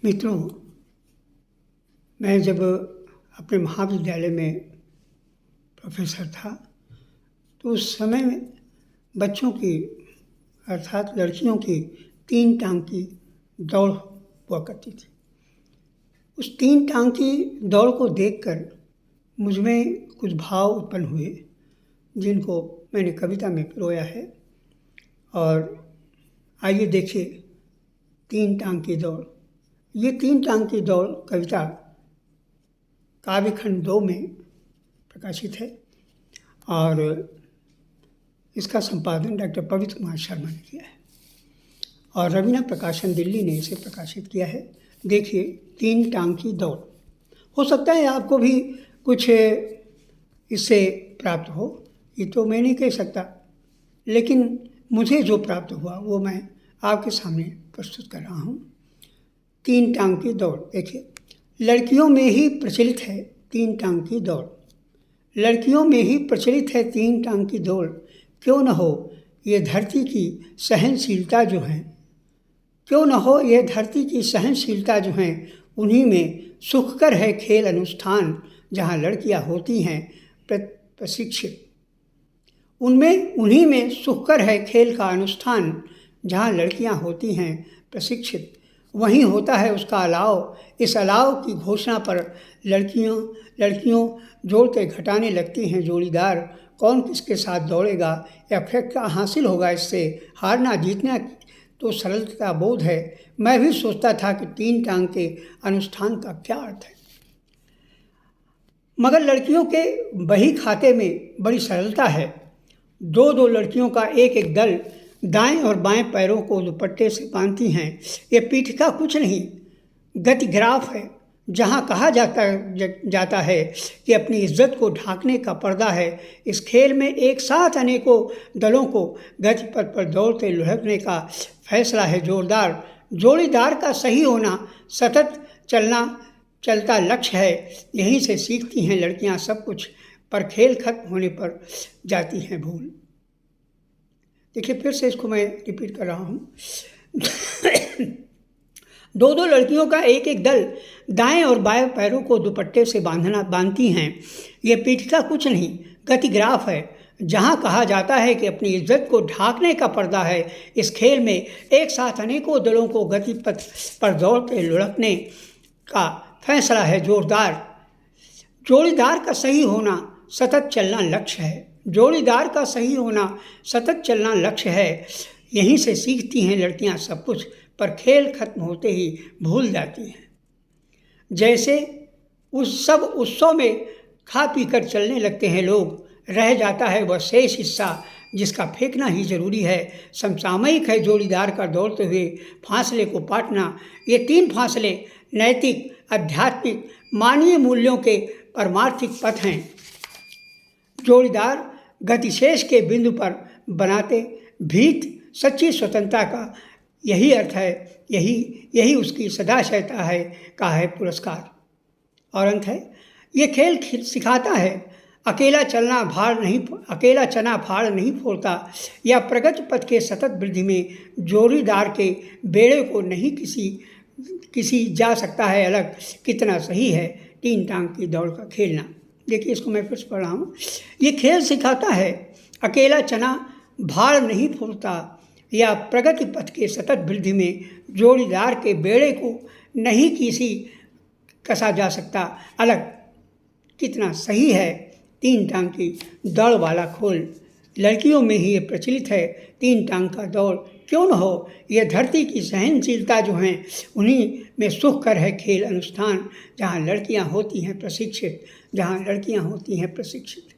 मित्रों, मैं जब अपने महाविद्यालय में प्रोफेसर था तो उस समय में बच्चों की अर्थात लड़कियों की 3 टांग की दौड़ हुआ करती थी। उस 3 टांग की दौड़ को देखकर मुझ में कुछ भाव उत्पन्न हुए जिनको मैंने कविता में पिरोया है। और आइए देखिए 3 टांग की दौड़। ये 3 टांग की दौड़ कविता काव्यखंड 2 में प्रकाशित है और इसका संपादन डॉक्टर पवित्र कुमार शर्मा ने किया है और रवीना प्रकाशन दिल्ली ने इसे प्रकाशित किया है। देखिए 3 टांग की दौड़। हो सकता है आपको भी कुछ इससे प्राप्त हो, ये तो मैं नहीं कह सकता, लेकिन मुझे जो प्राप्त हुआ वो मैं आपके सामने प्रस्तुत कर रहा हूँ। 3 टांग की दौड़। देखिए, लड़कियों में ही प्रचलित है 3 टांग की दौड़। लड़कियों में ही प्रचलित है 3 टांग की दौड़। क्यों न हो ये धरती की सहनशीलता जो है, क्यों न हो ये धरती की सहनशीलता जो है, उन्हीं में सुखकर है खेल अनुष्ठान जहाँ लड़कियाँ होती हैं प्रशिक्षित। उन्हीं में सुखकर है खेल का अनुष्ठान जहाँ लड़कियाँ होती हैं प्रशिक्षित। वहीं होता है उसका अलाव। इस अलाव की घोषणा पर लड़कियों जोड़ते घटाने लगती हैं जोड़ीदार। कौन किसके साथ दौड़ेगा या फिर क्या हासिल होगा इससे, हारना जीतना तो सरलता बोध है। मैं भी सोचता था कि 3 टांग के अनुष्ठान का क्या अर्थ है, मगर लड़कियों के बही खाते में बड़ी सरलता है। 2 लड़कियों का एक दल दाएं और बाएं पैरों को दुपट्टे से बांधती हैं। ये पीठ का कुछ नहीं, गति ग्राफ है जहाँ कहा जाता है कि अपनी इज्जत को ढांकने का पर्दा है। इस खेल में एक साथ अनेकों दलों को गतिपथ पर दौड़ते लुढ़कने का फैसला है जोरदार। जोड़ीदार का सही होना सतत चलता लक्ष्य है। यहीं से सीखती हैं लड़कियां सब कुछ, पर खेल खत्म होने पर जाती हैं भूल। देखिए, फिर से इसको मैं रिपीट कर रहा हूँ। 2 लड़कियों का एक दल दाएं और बाएं पैरों को दुपट्टे से बांधती हैं। ये पीठ का कुछ नहीं, गति ग्राफ है जहाँ कहा जाता है कि अपनी इज्जत को ढांकने का पर्दा है। इस खेल में एक साथ अनेकों दलों को गतिपथ पर दौड़ते लुढ़कने का फैसला है जोरदार। जोड़ीदार का सही होना सतत चलना लक्ष्य है। जोड़ीदार का सही होना सतत चलना लक्ष्य है। यहीं से सीखती हैं लड़कियां सब कुछ, पर खेल खत्म होते ही भूल जाती हैं। जैसे उस सब उत्सव में खा पी कर चलने लगते हैं लोग, रह जाता है वह शेष हिस्सा जिसका फेंकना ही जरूरी है। समसामयिक है जोड़ीदार का दौड़ते हुए फासले को पाटना। ये 3 फासले नैतिक, आध्यात्मिक, मानवीय मूल्यों के परमार्थिक पथ हैं। जोड़ीदार गतिशेष के बिंदु पर बनाते भीत सच्ची स्वतंत्रता का यही अर्थ है, यही उसकी सदाशयता है का है पुरस्कार। और अंत है, ये खेल सिखाता है अकेला चना फाड़ नहीं फोड़ता, या प्रगति पथ के सतत वृद्धि में जोड़ीदार के बेड़े को नहीं किसी जा सकता है अलग। कितना सही है 3 टांग की दौड़ का खेलना। देखिए, इसको मैं फिर से पढ़ रहा हूँ। ये खेल सिखाता है अकेला चना भाड़ नहीं फोड़ता, या प्रगति पथ के सतत वृद्धि में जोड़ीदार के बेड़े को नहीं किसी कसा जा सकता अलग। कितना सही है 3 टांग की दौड़ वाला खोल। लड़कियों में ही ये प्रचलित है 3 टांग का दौड़। क्यों न हो यह धरती की सहनशीलता जो हैं, उन्हीं में सुख कर है खेल अनुष्ठान जहाँ लड़कियाँ होती हैं प्रशिक्षित।